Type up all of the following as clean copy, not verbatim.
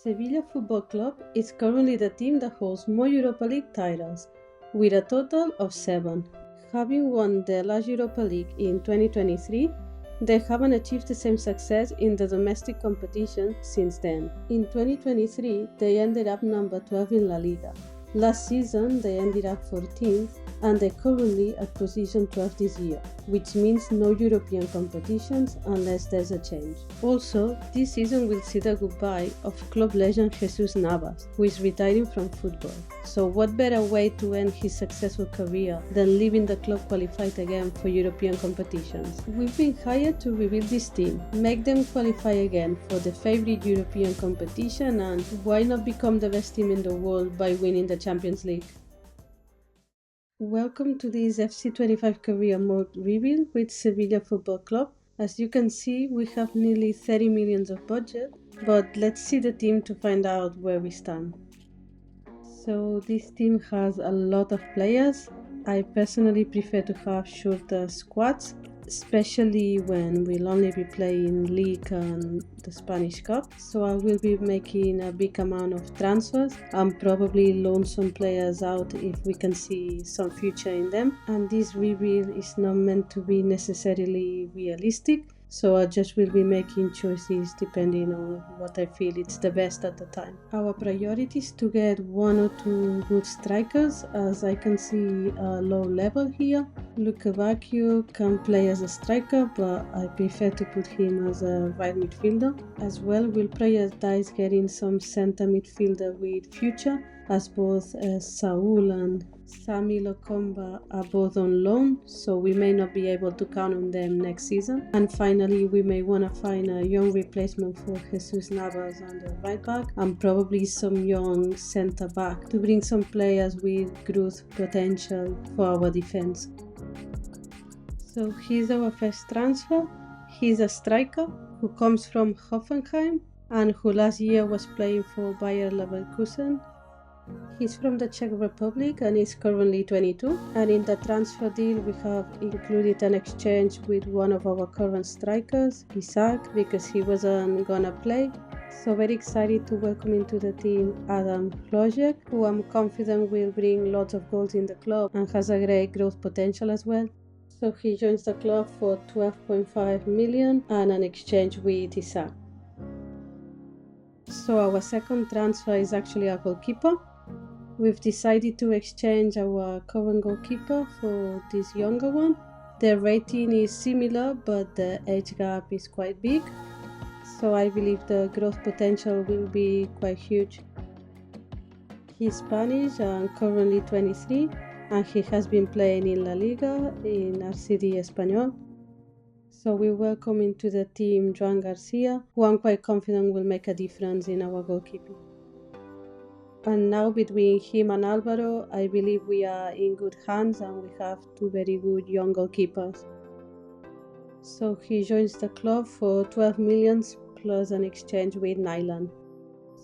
Sevilla Football Club is currently the team that holds more Europa League titles, with a total of 7. Having won the last Europa League in 2023, they haven't achieved the same success in the domestic competition since then. In 2023, they ended up number 12 in La Liga. Last season, they ended up 14th, and they're currently at position 12 this year, which means no European competitions unless there's a change. Also, this season will see the goodbye of club legend Jesus Navas, who is retiring from football. So what better way to end his successful career than leaving the club qualified again for European competitions? We've been hired to rebuild this team, make them qualify again for the favorite European competition, and why not become the best team in the world by winning the Champions League? Welcome to this FC25 career mode rebuild with Sevilla Football Club. As you can see, we have nearly 30 million of budget, but let's see the team to find out where we stand. So this team has a lot of players. I personally prefer to have shorter squads, especially when we'll only be playing League and the Spanish Cup. So I will be making a big amount of transfers and probably loan some players out if we can see some future in them. And this rebuild is not meant to be necessarily realistic, so I just will be making choices depending on what I feel it's the best at the time. Our priority is to get 1 or 2 good strikers, as I can see a low level here. Luca Bacchio can play as a striker, but I prefer to put him as a right midfielder. As well, we'll prioritize getting some center midfielder with future, as both Saul and Sami Lokomba are both on loan, so we may not be able to count on them next season. And finally, we may want to find a young replacement for Jesus Navas on the right back, and probably some young centre back to bring some players with growth potential for our defense. So here's our first transfer. He's a striker who comes from Hoffenheim and who last year was playing for Bayer Leverkusen. He's from the Czech Republic and is currently 22, and in the transfer deal we have included an exchange with one of our current strikers, Isaac, because he wasn't gonna play. So very excited to welcome into the team Adam Hlojek, who I'm confident will bring lots of goals in the club and has a great growth potential as well. So he joins the club for 12.5 million and an exchange with Isaac. So our second transfer is actually a goalkeeper. We've decided to exchange our current goalkeeper for this younger one. Their rating is similar, but the age gap is quite big, so I believe the growth potential will be quite huge. He's Spanish and currently 23, and he has been playing in La Liga in RCD Español. So we welcome into the team Joan Garcia, who I'm quite confident will make a difference in our goalkeeping. And now between him and Alvaro, I believe we are in good hands and we have 2 very good young goalkeepers. So he joins the club for 12 million plus an exchange with Nyland.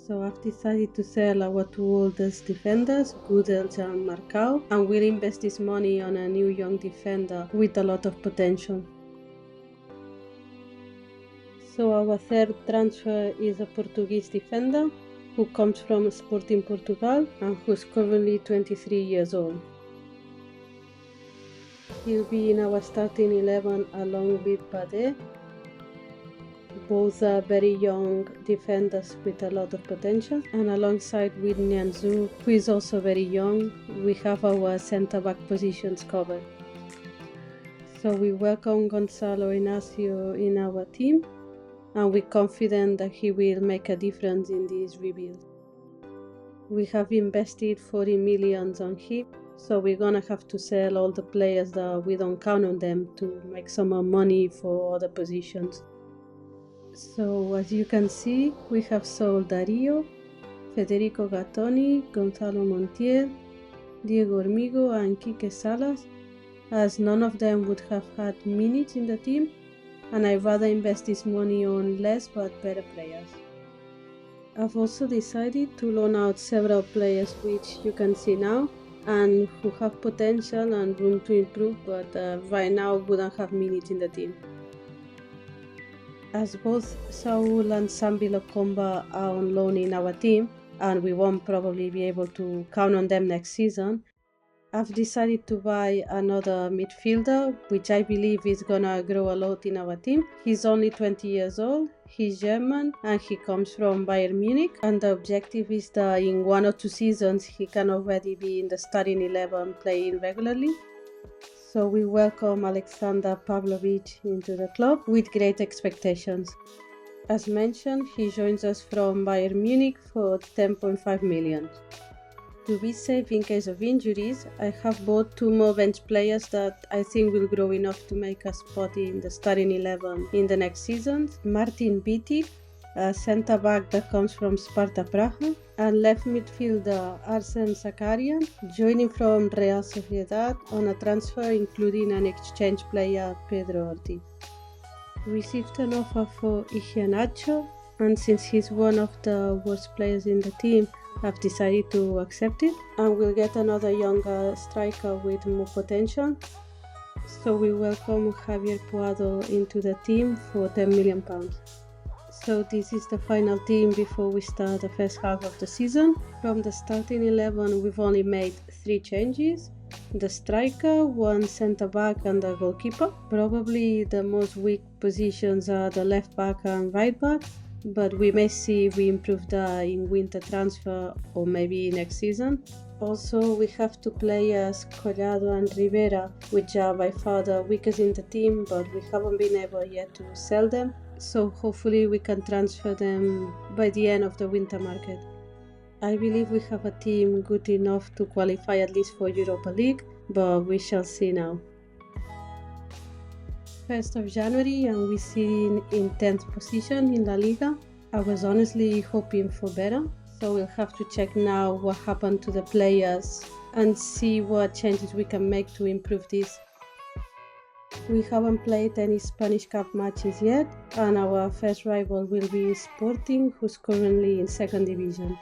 So I've decided to sell our 2 oldest defenders, Gudels and Marcao, and we'll invest this money on a new young defender with a lot of potential. So our third transfer is a Portuguese defender who comes from Sporting Portugal and who's currently 23 years old. He'll be in our starting 11 along with Bade. Both are very young defenders with a lot of potential, and alongside with Nianzou, who is also very young, we have our centre-back positions covered. So we welcome Gonzalo Inacio in our team, and we're confident that he will make a difference in this rebuild. We have invested 40 million on him, so we're gonna have to sell all the players that we don't count on them to make some more money for other positions. So as you can see, we have sold Darío, Federico Gattoni, Gonzalo Montiel, Diego Hormigo and Quique Salas, as none of them would have had minutes in the team, and I'd rather invest this money on less but better players. I've also decided to loan out several players which you can see now and who have potential and room to improve, but right now wouldn't have minutes in the team. As both Saul and Sambi Lokomba are on loan in our team, and we won't probably be able to count on them next season, I've decided to buy another midfielder, which I believe is gonna grow a lot in our team. He's only 20 years old, he's German, and he comes from Bayern Munich, and the objective is that in 1 or 2 seasons he can already be in the starting 11 playing regularly. So we welcome Alexander Pavlovich into the club with great expectations. As mentioned, he joins us from Bayern Munich for 10.5 million. To be safe in case of injuries, I have bought 2 more bench players that I think will grow enough to make a spot in the starting 11 in the next season. Martin Bitic, a centre-back that comes from Sparta Praha, and left midfielder Arsen Zakarian, joining from Real Sociedad on a transfer including an exchange player Pedro Ortiz. Received an offer for Iheanacho, and since he's one of the worst players in the team, I've decided to accept it, and we'll get another younger striker with more potential. So we welcome Javier Puado into the team for £10 million. So this is the final team before we start the first half of the season. From the starting 11 we've only made 3 changes. The striker, 1 centre-back and the goalkeeper. Probably the most weak positions are the left-back and right-back, but we may see if we improve that in winter transfer or maybe next season. Also, we have 2 players, Collado and Rivera, which are by far the weakest in the team, but we haven't been able yet to sell them, so hopefully we can transfer them by the end of the winter market. I believe we have a team good enough to qualify at least for Europa League, but we shall see now. 1st of January and we sit in 10th position in La Liga. I was honestly hoping for better, so we'll have to check now what happened to the players and see what changes we can make to improve this. We haven't played any Spanish Cup matches yet, and our first rival will be Sporting, who's currently in 2nd division.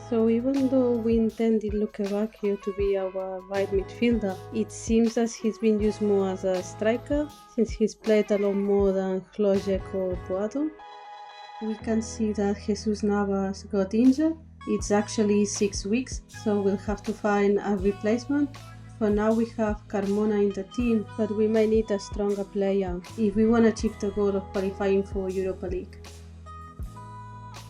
So even though we intended Luke Bacchio to be our right midfielder, it seems as he's been used more as a striker, since he's played a lot more than Hlojek or Puado. We can see that Jesus Navas got injured. It's actually 6 weeks, so we'll have to find a replacement. For now we have Carmona in the team, but we may need a stronger player if we want to achieve the goal of qualifying for Europa League.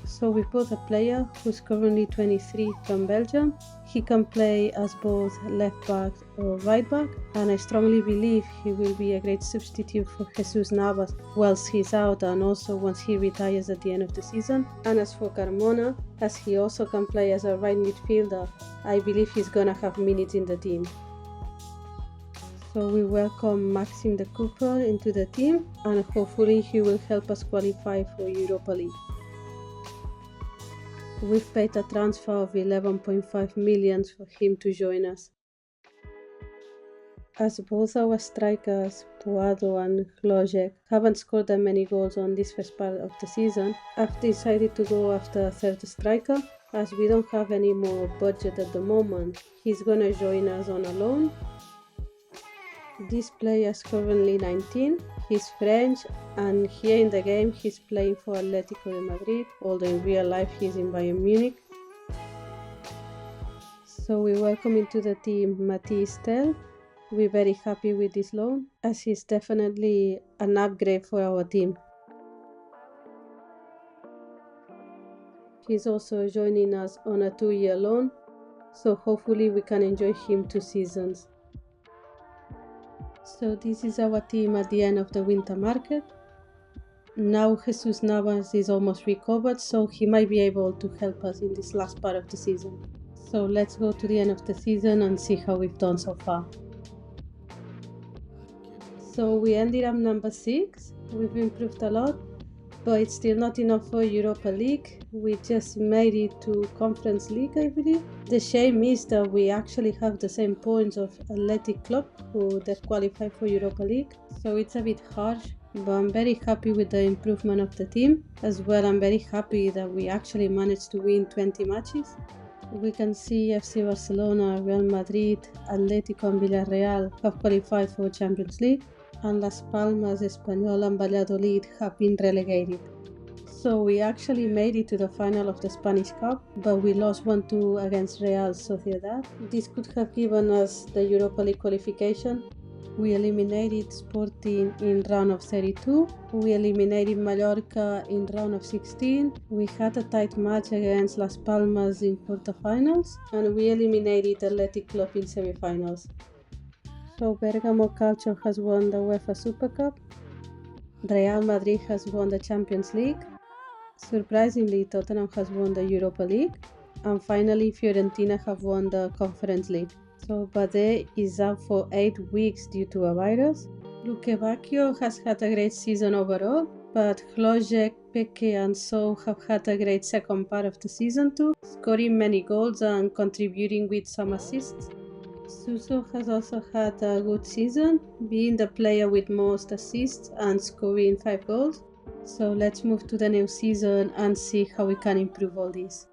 So we bought a player who's currently 23 from Belgium. He can play as both left back or right back, and I strongly believe he will be a great substitute for Jesus Navas whilst he's out and also once he retires at the end of the season. And as for Carmona, as he also can play as a right midfielder, I believe he's gonna have minutes in the team. So we welcome Maxim de Cooper into the team, and hopefully he will help us qualify for Europa League. We've paid a transfer of 11.5 million for him to join us. As both our strikers, Puado and Hlojek, haven't scored that many goals on this first part of the season, I've decided to go after a 3rd striker. As we don't have any more budget at the moment, he's gonna join us on a loan. This player is currently 19, he's French, and here in the game he's playing for Atletico de Madrid, although in real life he's in Bayern Munich. So we welcome into the team Matthias Tell. We're very happy with this loan, as he's definitely an upgrade for our team. He's also joining us on a 2-year loan, so hopefully we can enjoy him 2 seasons. So this is our team at the end of the winter market. Now Jesus Navas is almost recovered, so he might be able to help us in this last part of the season. So let's go to the end of the season and see how we've done so far. So we ended up number 6. We've improved a lot, but it's still not enough for Europa League. We just made it to Conference League, I believe. The shame is that we actually have the same points of Athletic Club, who they've qualified for Europa League, so it's a bit harsh, but I'm very happy with the improvement of the team. As well, I'm very happy that we actually managed to win 20 matches. We can see FC Barcelona, Real Madrid, Atletico and Villarreal have qualified for Champions League. and Las Palmas, Espanyol and Valladolid have been relegated. So we actually made it to the final of the Spanish Cup, but we lost 1-2 against Real Sociedad. This could have given us the Europa League qualification. We eliminated Sporting in round of 32. We eliminated Mallorca in round of 16. We had a tight match against Las Palmas in quarterfinals, and we eliminated Athletic Club in semifinals. So Bergamo Calcio has won the UEFA Super Cup. Real Madrid has won the Champions League. Surprisingly, Tottenham has won the Europa League. And finally, Fiorentina have won the Conference League. So Bade is out for 8 weeks due to a virus. Lukebakio has had a great season overall, but Hlojek, Peke and So have had a great second part of the season too, scoring many goals and contributing with some assists. Suso has also had a good season, being the player with most assists and scoring 5 goals. So let's move to the new season and see how we can improve all this.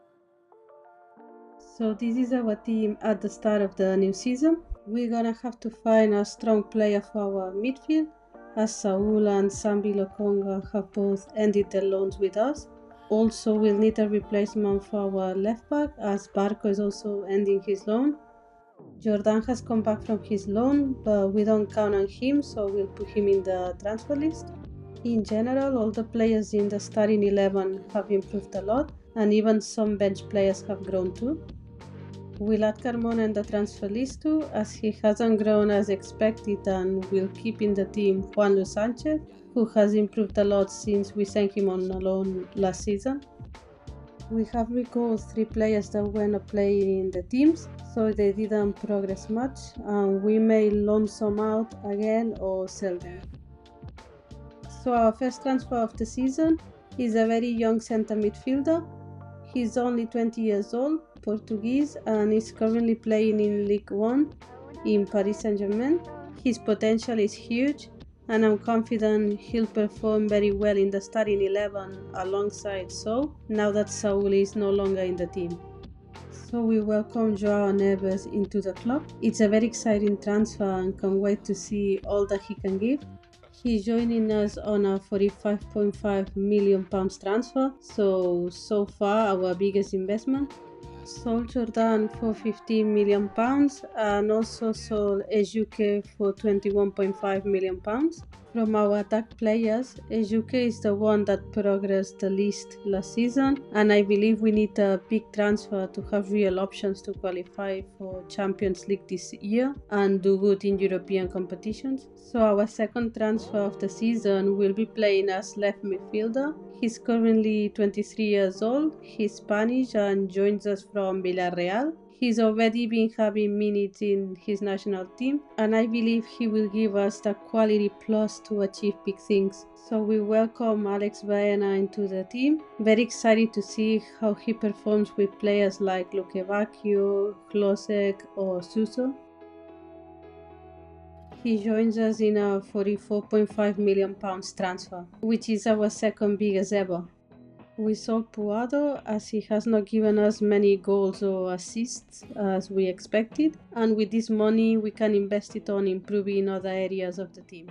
So this is our team at the start of the new season. We're gonna have to find a strong player for our midfield, as Saul and Sambi Lokonga have both ended their loans with us. Also, we'll need a replacement for our left back, as Barco is also ending his loan. Jordan has come back from his loan, but we don't count on him, so we'll put him in the transfer list. In general, all the players in the starting 11 have improved a lot, and even some bench players have grown too. We'll add Carmona in the transfer list too, as he hasn't grown as expected, and we'll keep in the team Juan Luis Sanchez, who has improved a lot since we sent him on a loan last season. We have recalled 3 players that were not playing in the teams, so they didn't progress much, and we may loan some out again or sell them. So our first transfer of the season is a very young center midfielder. He's only 20 years old, Portuguese, and is currently playing in Ligue 1 in Paris Saint-Germain. His potential is huge, and I'm confident he'll perform very well in the starting 11 alongside Saul, now that Saul is no longer in the team. So we welcome Joao Neves into the club. It's a very exciting transfer and can't wait to see all that he can give. He's joining us on a £45.5 million transfer, so far our biggest investment. Sold Jordan for £15 million and also sold Ejuke for £21.5 million. From our attack players, Ejuke is the one that progressed the least last season, and I believe we need a big transfer to have real options to qualify for Champions League this year and do good in European competitions. So our second transfer of the season will be playing as left midfielder. He's currently 23 years old, he's Spanish and joins us from Villarreal. He's already been having minutes in his national team, and I believe he will give us the quality plus to achieve big things. So we welcome Alex Baena into the team. Very excited to see how he performs with players like Lukebakio, Klosek or Suso. He joins us in a £44.5 million transfer, which is our second biggest ever. We sold Puado as he has not given us many goals or assists as we expected, and with this money we can invest it on improving other areas of the team.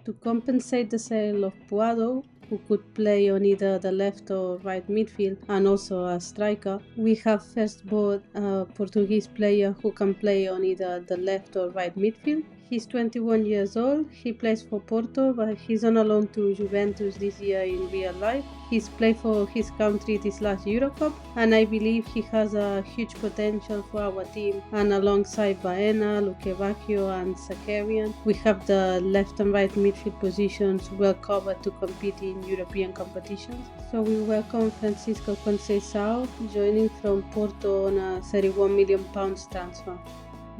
To compensate the sale of Puado, who could play on either the left or right midfield and also a striker, we have first bought a Portuguese player who can play on either the left or right midfield. He's 21 years old, he plays for Porto, but he's on a loan to Juventus this year in real life. He's played for his country this last Eurocup, and I believe he has a huge potential for our team. And alongside Baena, Lukebakio and Zakarian, we have the left and right midfield positions well covered to compete in European competitions. So we welcome Francisco Conceição, joining from Porto on a £31 million transfer.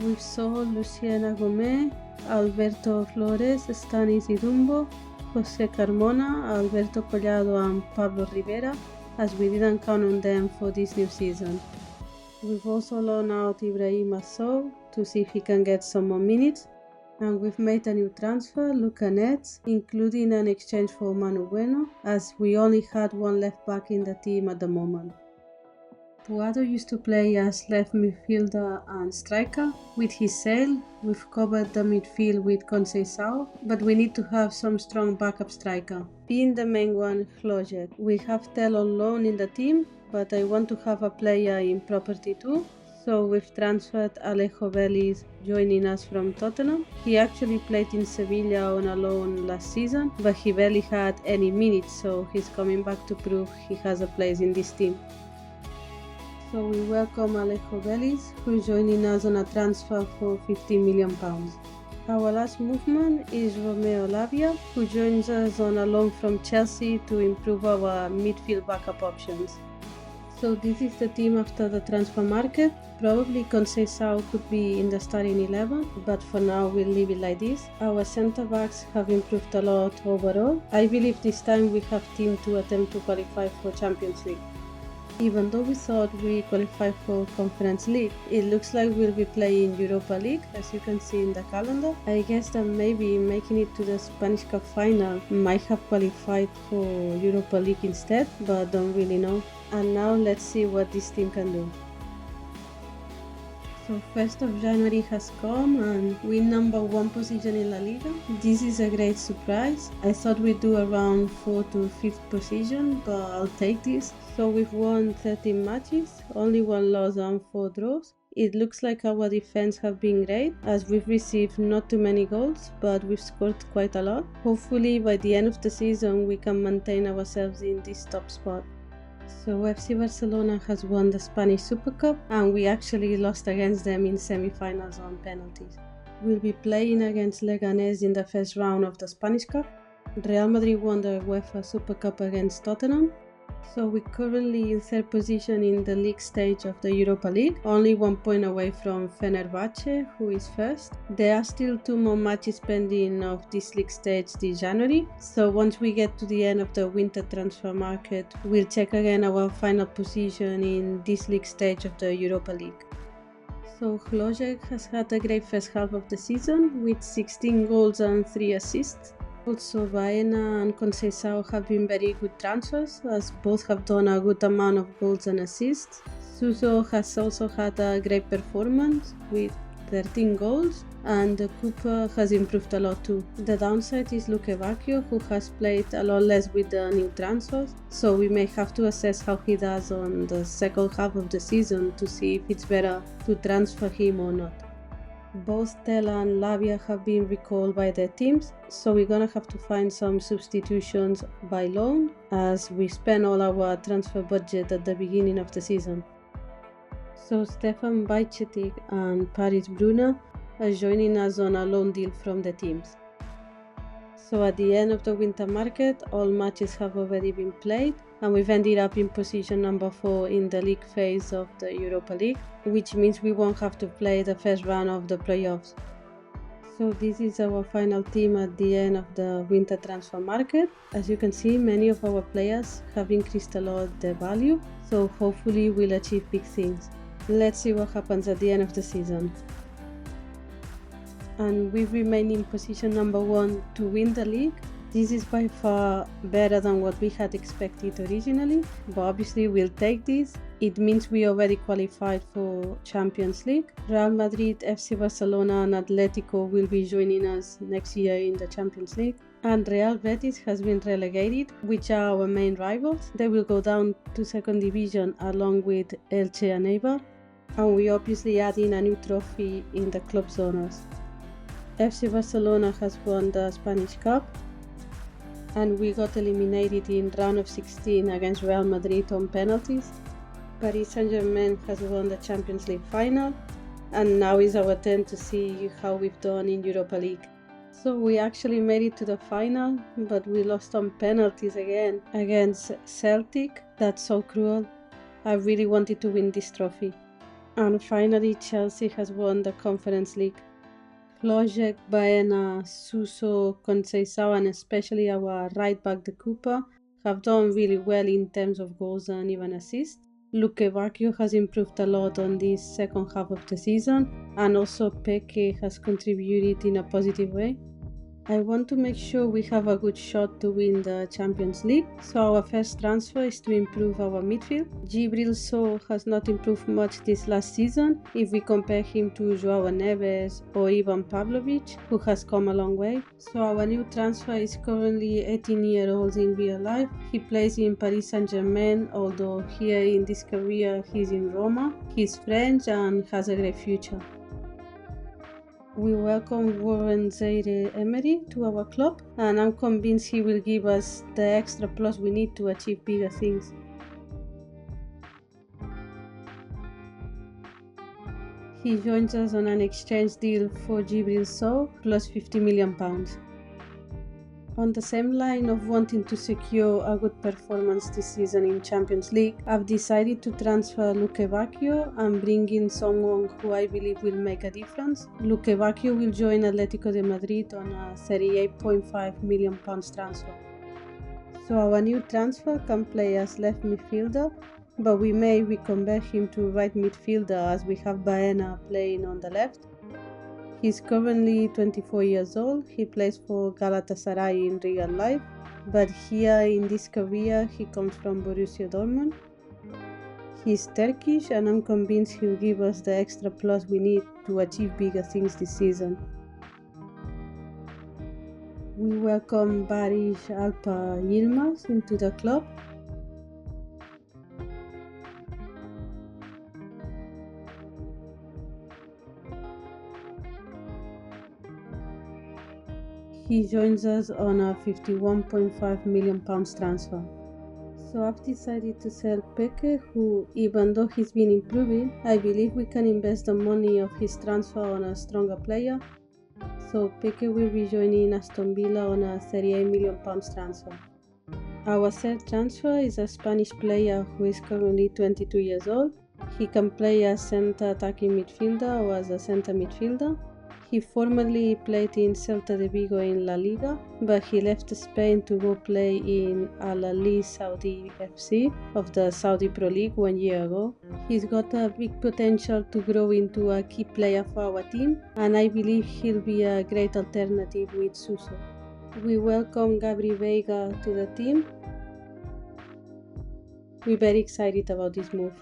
We sold Luciana Gomez, Alberto Flores, Stanis Idumbo, José Carmona, Alberto Collado and Pablo Rivera, as we didn't count on them for this new season. We've also loaned out Ibrahim Sow to see if he can get some more minutes, and we've made a new transfer, Luca Nets, including an exchange for Manu Bueno, as we only had one left back in the team at the moment. Puado used to play as left midfielder and striker. With his sale, we've covered the midfield with Conceição, but we need to have some strong backup striker. Being the main one, Hlojek. We have Tel on loan in the team, but I want to have a player in property too. So we've transferred Alejo Vélez joining us from Tottenham. He actually played in Sevilla on a loan last season, but he barely had any minutes, so he's coming back to prove he has a place in this team. So we welcome Alejo Vélez, who's joining us on a transfer for £15 million. Our last movement is Romeo Lavia, who joins us on a loan from Chelsea to improve our midfield backup options. So this is the team after the transfer market. Probably Conceição could be in the starting 11, but for now we'll leave it like this. Our centre backs have improved a lot overall. I believe this time we have team to attempt to qualify for Champions League. Even though we thought we qualified for Conference League, it looks like we'll be playing Europa League, as you can see in the calendar. I guess that maybe making it to the Spanish Cup final might have qualified for Europa League instead, but don't really know. And now let's see what this team can do. So 1st of January has come and we number 1 position in La Liga. This is a great surprise. I thought we'd do around 4th to 5th position, but I'll take this. So we've won 13 matches, only 1 loss and 4 draws. It looks like our defense have been great, as we've received not too many goals, but we've scored quite a lot. Hopefully by the end of the season we can maintain ourselves in this top spot. So FC Barcelona has won the Spanish Super Cup and we actually lost against them in semi-finals on penalties. We'll be playing against Leganés in the first round of the Spanish Cup. Real Madrid won the UEFA Super Cup against Tottenham. So we're currently in 3rd position in the league stage of the Europa League, only 1 point away from Fenerbahce, who is 1st. There are still 2 more matches pending of this league stage this January, so once we get to the end of the winter transfer market, we'll check again our final position in this league stage of the Europa League. So Hlojek has had a great first half of the season with 16 goals and 3 assists. Also, Baena and Conceição have been very good transfers, as both have done a good amount of goals and assists. Suso has also had a great performance with 13 goals, and Cooper has improved a lot too. The downside is Luke Bacchio, who has played a lot less with the new transfers, so we may have to assess how he does on the second half of the season to see if it's better to transfer him or not. Both Tella and Lavia have been recalled by their teams, so we're gonna have to find some substitutions by loan, as we spent all our transfer budget at the beginning of the season. So Stefan Bajcetic and Paris Bruna are joining us on a loan deal from the teams. So at the end of the winter market, all matches have already been played, and we've ended up in position number 4 in the league phase of the Europa League, which means we won't have to play the first round of the playoffs. So this is our final team at the end of the winter transfer market. As you can see, many of our players have increased a lot their value, so hopefully we'll achieve big things. Let's see what happens at the end of the season. And we remain in position number 1 to win the league. This is by far better than what we had expected originally, but obviously we'll take this. It means we already qualified for Champions League. Real Madrid, FC Barcelona and Atletico will be joining us next year in the Champions League. And Real Betis has been relegated, which are our main rivals. They will go down to 2nd division along with Elche and Eibar. And we obviously add in a new trophy in the club's honours. FC Barcelona has won the Spanish Cup, and we got eliminated in round of 16 against Real Madrid on penalties. Paris Saint-Germain has won the Champions League final, and now is our turn to see how we've done in Europa League. So we actually made it to the final, but we lost on penalties again against Celtic. That's so cruel. I really wanted to win this trophy. And finally, Chelsea has won the Conference League. Hlojek, Baena, Suso, Conceição and especially our right back, the Cooper, have done really well in terms of goals and even assists. Luke Bacchio has improved a lot on this second half of the season, and also Peque has contributed in a positive way. I want to make sure we have a good shot to win the Champions League, so our first transfer is to improve our midfield. Djibril Sow has not improved much this last season if we compare him to Joao Neves or Ivan Pavlovic, who has come a long way. So our new transfer is currently 18-year-old in real life. He plays in Paris Saint-Germain, although here in this career he's in Roma. He's French and has a great future. We welcome Warren Zaire-Emery to our club, and I'm convinced he will give us the extra plus we need to achieve bigger things. He joins us on an exchange deal for Djibril Sow plus £50 million. On the same line of wanting to secure a good performance this season in Champions League, I've decided to transfer Luque Bacchio and bring in someone who I believe will make a difference. Luque Bacchio will join Atletico de Madrid on a £38.5 million transfer. So our new transfer can play as left midfielder, but we may reconvert him to right midfielder as we have Baena playing on the left. He's currently 24 years old. He plays for Galatasaray in real life, but here in this career he comes from Borussia Dortmund. He's Turkish, and I'm convinced he'll give us the extra plus we need to achieve bigger things this season. We welcome Barış Alper Yilmaz into the club. He joins us on a £51.5 million transfer. So I've decided to sell Peque, who, even though he's been improving, I believe we can invest the money of his transfer on a stronger player. So Peque will be joining Aston Villa on a £38 million transfer. Our third transfer is a Spanish player who is currently 22 years old. He can play as centre attacking midfielder or as a centre midfielder. He formerly played in Celta de Vigo in La Liga, but he left Spain to go play in Al Ahly Saudi FC of the Saudi Pro League 1 year ago. He's got a big potential to grow into a key player for our team, and I believe he'll be a great alternative with Suso. We welcome Gabri Veiga to the team. We're very excited about this move.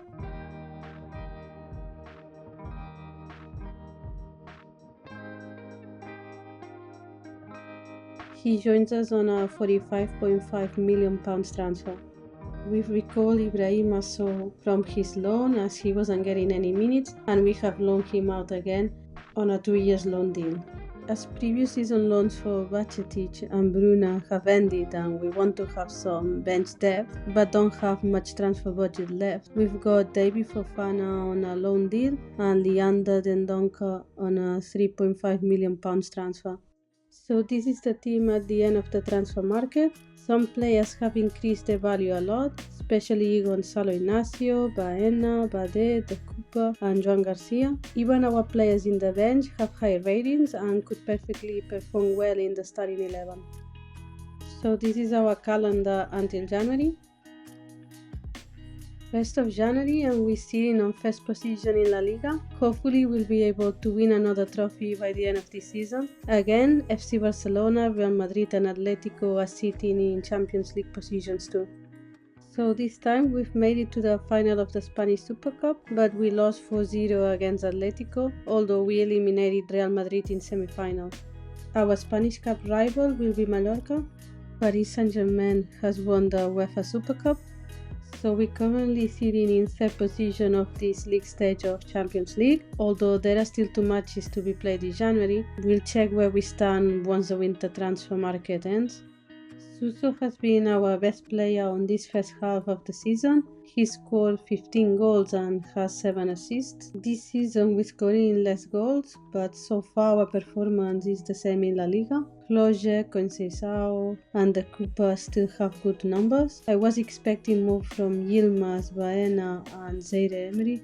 He joins us on a £45.5 million transfer. We've recalled Ibrahim Sow from his loan as he wasn't getting any minutes, and we have loaned him out again on a 2-year loan deal. As previous season loans for Bajcetic and Bruna have ended and we want to have some bench depth but don't have much transfer budget left, we've got David Fofana on a loan deal and Leander Dendoncker on a £3.5 million transfer. So this is the team at the end of the transfer market. Some players have increased their value a lot, especially Gonzalo Ignacio, Baena, Bade, De Cooper and Joan Garcia. Even our players in the bench have high ratings and could perfectly perform well in the starting 11. So this is our calendar until January. 1st of January, and we're sitting on first position in La Liga. Hopefully we'll be able to win another trophy by the end of this season. Again, FC Barcelona, Real Madrid and Atletico are sitting in Champions League positions too. So this time we've made it to the final of the Spanish Super Cup, but we lost 4-0 against Atletico, although we eliminated Real Madrid in semi-final. Our Spanish Cup rival will be Mallorca. Paris Saint-Germain has won the UEFA Super Cup. So we're currently sitting in 3rd position of this league stage of Champions League. Although there are still 2 matches to be played in January, we'll check where we stand once the winter transfer market ends. Suso has been our best player on this first half of the season. He scored 15 goals and has 7 assists. This season we're scoring less goals, but so far our performance is the same in La Liga. Cloge, Conceição and De Cooper still have good numbers. I was expecting more from Yilmaz, Baena and Zaire-Emery.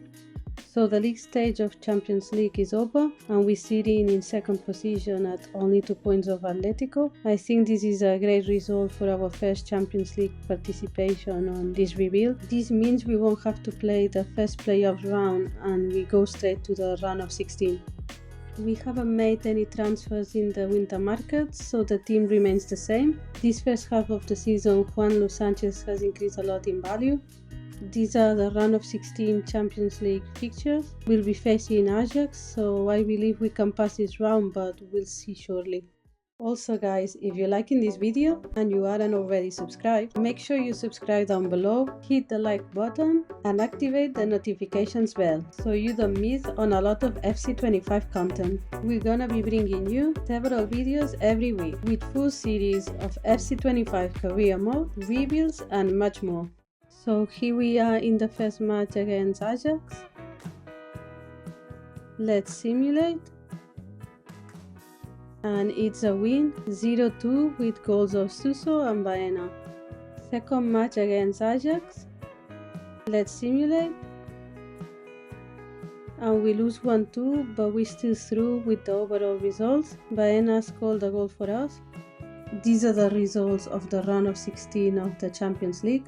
So the league stage of Champions League is over and we're sitting in 2nd position at only 2 points of Atletico. I think this is a great result for our first Champions League participation on this rebuild. This means we won't have to play the first playoff round and we go straight to the round of 16. We haven't made any transfers in the winter market, so the team remains the same. This first half of the season, Juan Luis Sanchez has increased a lot in value. These are the round of 16 Champions League fixtures. We'll be facing Ajax, so I believe we can pass this round, but we'll see shortly. Also guys, if you're liking this video and you aren't already subscribed, make sure you subscribe down below, hit the like button and activate the notifications bell so you don't miss on a lot of FC25 content. We're gonna be bringing you several videos every week with full series of FC25 career mode, rebuilds and much more. So here we are in the first match against Ajax. Let's simulate. And it's a win 0-2 with goals of Suso and Baena. Second match against Ajax. Let's simulate. And we lose 1-2, but we still through with the overall results. Baena scored a goal for us. These are the results of the round of 16 of the Champions League.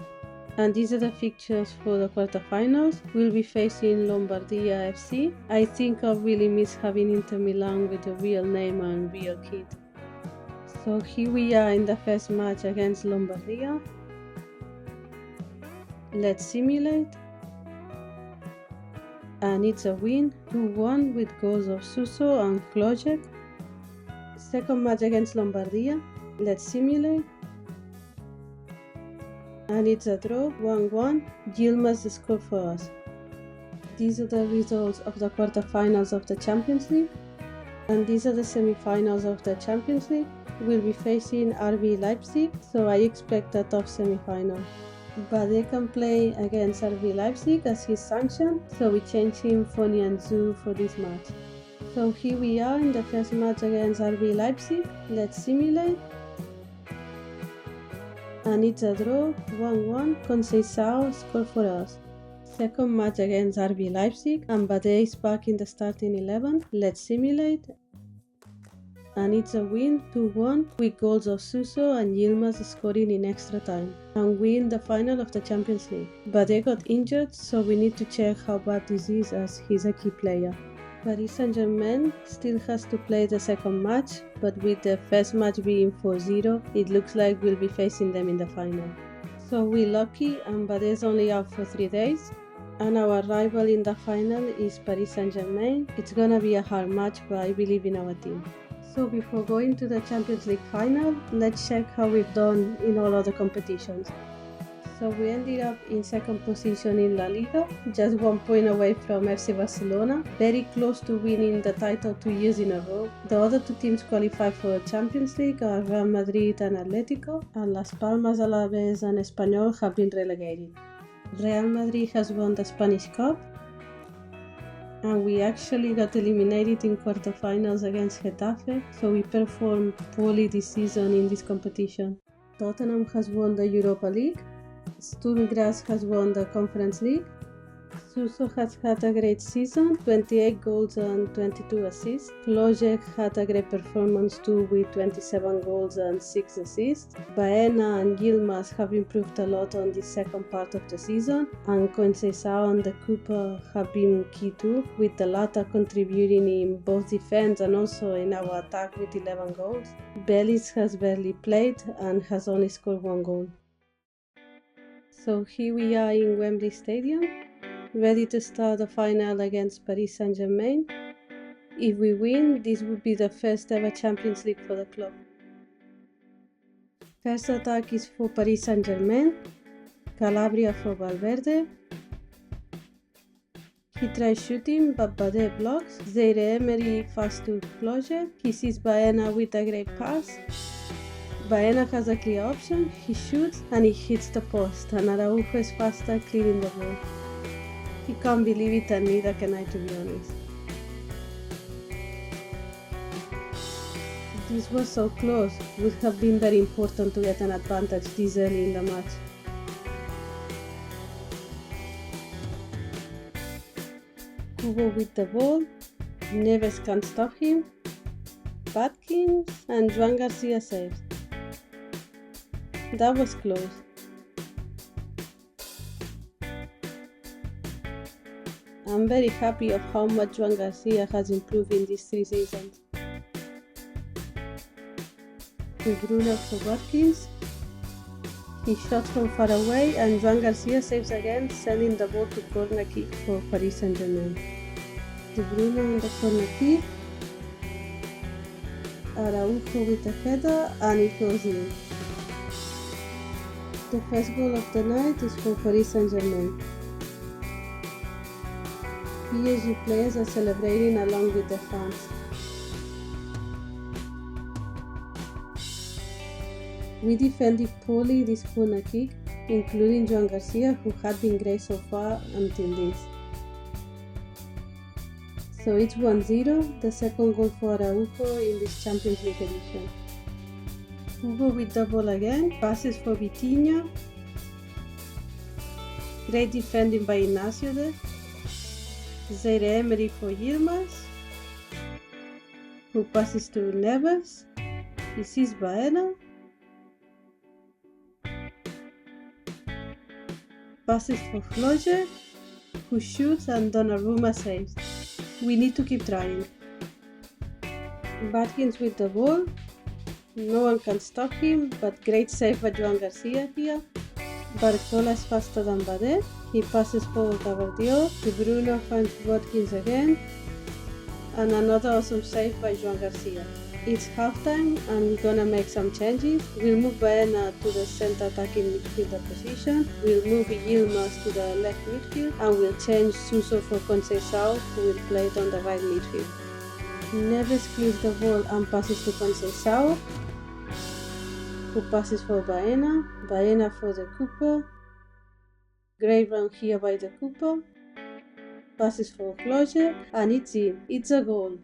And these are the fixtures for the quarterfinals. We'll be facing Lombardia FC. I think I really miss having Inter Milan with the real name and real kit. So here we are in the first match against Lombardia. Let's simulate. And it's a win 2-1 with goals of Suso and Klojek. Second match against Lombardia. Let's simulate. And it's a draw 1-1. Yilmaz scored for us. These are the results of the quarterfinals of the Champions League. And these are the semi-finals of the Champions League. We'll be facing RB Leipzig, so I expect a tough semi-final. But they can play against RB Leipzig as he's sanctioned, so we change him for Nianzou for this match. So here we are in the first match against RB Leipzig. Let's simulate. And it's a draw 1-1. Conceição scored for us. Second match against RB Leipzig and Bade is back in the starting 11. Let's simulate. And it's a win 2-1 with goals of Suso and Yilmaz scoring in extra time. And we in the final of the Champions League. Bade got injured, so we need to check how bad this is as he's a key player. Paris Saint-Germain still has to play the second match, but with the first match being 4-0, it looks like we'll be facing them in the final. So we're lucky and Bade's only out for 3 days. And our rival in the final is Paris Saint-Germain. It's gonna be a hard match, but I believe in our team. So before going to the Champions League final, let's check how we've done in all other competitions. So we ended up in second position in La Liga, just 1 point away from FC Barcelona, very close to winning the title 2 years in a row. The other 2 teams qualified for the Champions League are Real Madrid and Atletico, and Las Palmas, Alaves and Espanyol have been relegated. Real Madrid has won the Spanish Cup, and we actually got eliminated in quarterfinals against Getafe, so we performed poorly this season in this competition. Tottenham has won the Europa League. Sturm Graz has won the Conference League. Suso has had a great season, 28 goals and 22 assists. Klojek had a great performance too with 27 goals and 6 assists. Baena and Yilmaz have improved a lot on the second part of the season, and Conceição and the Cooper have been key too, with the latter contributing in both defense and also in our attack with 11 goals. Bellis has barely played and has only scored 1 goal. So here we are in Wembley Stadium, ready to start the final against Paris Saint-Germain. If we win, this would be the first ever Champions League for the club. First attack is for Paris Saint-Germain, Calabria for Valverde. He tries shooting, but Bade blocks. Zaire Emery fast to Klojek. He sees Baena with a great pass. Baena has a clear option, he shoots and he hits the post, and Araujo is faster clearing the ball. He can't believe it, and neither can I, to be honest. This was so close. It would have been very important to get an advantage this early in the match. Kubo with the ball, Neves can't stop him, Watkins and Joan Garcia saves. That was close. I'm very happy of how much Joan Garcia has improved in these 3 seasons. De Bruyne for Watkins. He shot from far away and Joan Garcia saves again, sending the ball to corner kick for Paris Saint-Germain. De Bruyne on the corner kick. Araujo with a header and it goes in. The first goal of the night is for Paris Saint-Germain. PSG players are celebrating along with the fans. We defended poorly this corner kick, including Joan Garcia, who had been great so far until this. So it's 1-0, the second goal for Araujo in this Champions League edition. Hugo with the ball again, passes for Vitinha. Great defending by Ignacio there. Zaire-Emery for Yilmaz, who passes to Neves. He sees Baena. Passes for Floje, who shoots and Donnarumma saves. We need to keep trying. Watkins with the ball. No one can stop him, but great save by Joan Garcia here. Barcola is faster than Bade. He passes for Gavardiol. De Bruyne finds Watkins again. And another awesome save by Joan Garcia. It's halftime and we're gonna make some changes. We'll move Baena to the center attacking midfielder position. We'll move Yilmaz to the left midfield and we'll change Suso for Conceição, who will play it on the right midfield. Neves clears the ball and passes to Conceição, who passes for Baena. Baena for the Cooper. Great run here by the Cooper. Passes for Floje and it's in. It's a goal.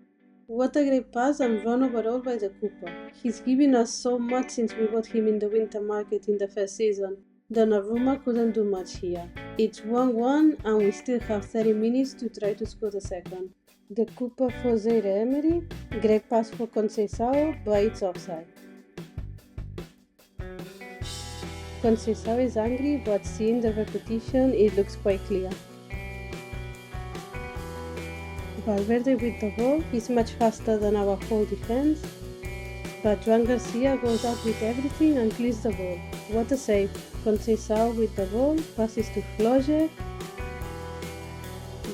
What a great pass and run overall by the Cooper. He's given us so much since we bought him in the winter market in the first season. Donnarumma couldn't do much here. It's 1-1 and we still have 30 minutes to try to score the second. The Cooper for Zaire-Emery. Great pass for Conceição, but it's offside. Conceição is angry, but seeing the repetition, it looks quite clear. Valverde with the ball. He's much faster than our whole defense, but Joan Garcia goes out with everything and clears the ball. What a save. Conceição with the ball, passes to Floje,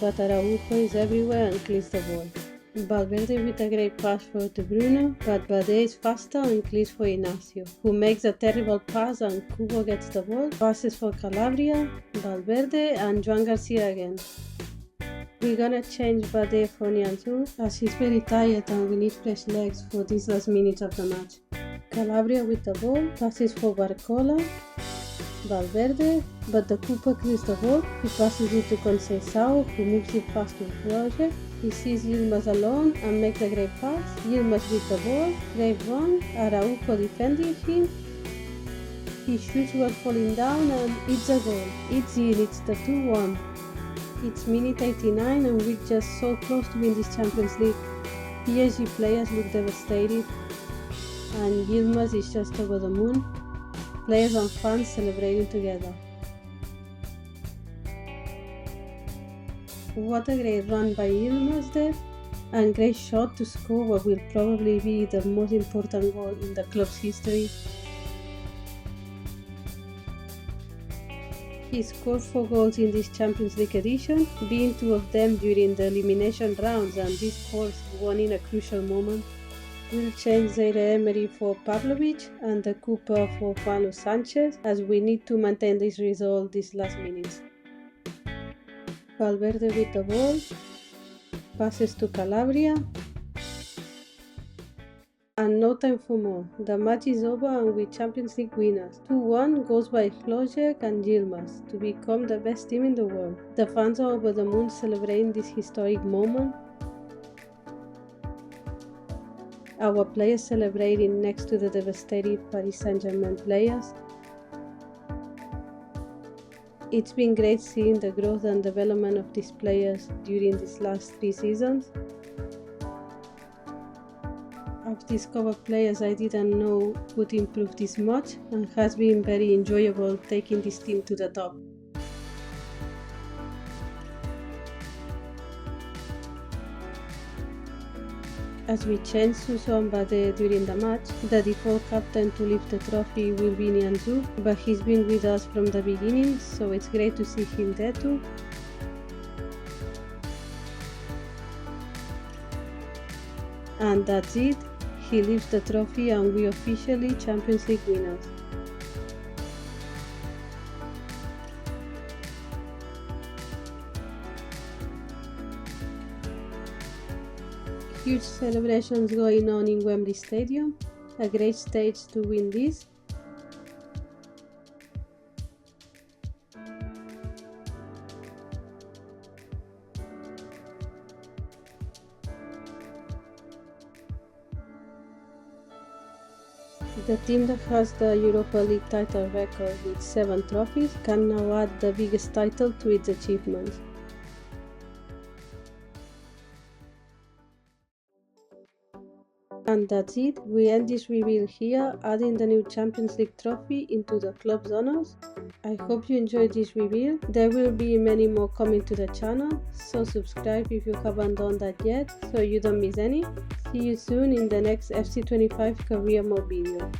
but Araujo is everywhere and clears the ball. Valverde with a great pass for De Bruyne, but Bade is faster and clears for Ignacio, who makes a terrible pass and Kubo gets the ball, passes for Calabria, Valverde and Joan Garcia again. We're gonna change Bade for Nianzou as he's very tired and we need fresh legs for these last minutes of the match. Calabria with the ball, passes for Barcola, Valverde, but the Cooper clears the ball. He passes it to Conceição, who moves it fast to Floje. He sees Yilmaz alone and makes a great pass. Yilmaz with the ball, great run, Araujo defending him. He shoots while falling down and it's a goal. It's in, it's the 2-1. It's minute 89 and we're just so close to win this Champions League. PSG players look devastated and Yilmaz is just over the moon. Players and fans celebrating together. What a great run by Yilmaz there, and great shot to score what will probably be the most important goal in the club's history. He scored 4 goals in this Champions League edition, being 2 of them during the elimination rounds and this 4th one in a crucial moment. We'll change Zaire-Emery for Pavlovic and the Cooper for Juan Sanchez as we need to maintain this result these last minutes. Valverde with the ball, passes to Calabria, and no time for more. The match is over and we're Champions League winners. 2-1 goes by Flojek and Yilmaz to become the best team in the world. The fans are over the moon celebrating this historic moment. Our players celebrating next to the devastated Paris Saint-Germain players. It's been great seeing the growth and development of these players during these last 3 seasons. I've discovered players I didn't know would improve this much and has been very enjoyable taking this team to the top. As we changed to Sombade during the match, the default captain to lift the trophy will be Nianzou, but he's been with us from the beginning, so it's great to see him there too. And that's it, he lifts the trophy and we officially Champions League winners. Huge celebrations going on in Wembley Stadium, a great stage to win this. The team that has the Europa League title record with 7 trophies can now add the biggest title to its achievements. And that's it, we end this reveal here, adding the new Champions League trophy into the club's honors. I hope you enjoyed this reveal. There will be many more coming to the channel, so subscribe if you haven't done that yet, so you don't miss any. See you soon in the next FC25 career mode video.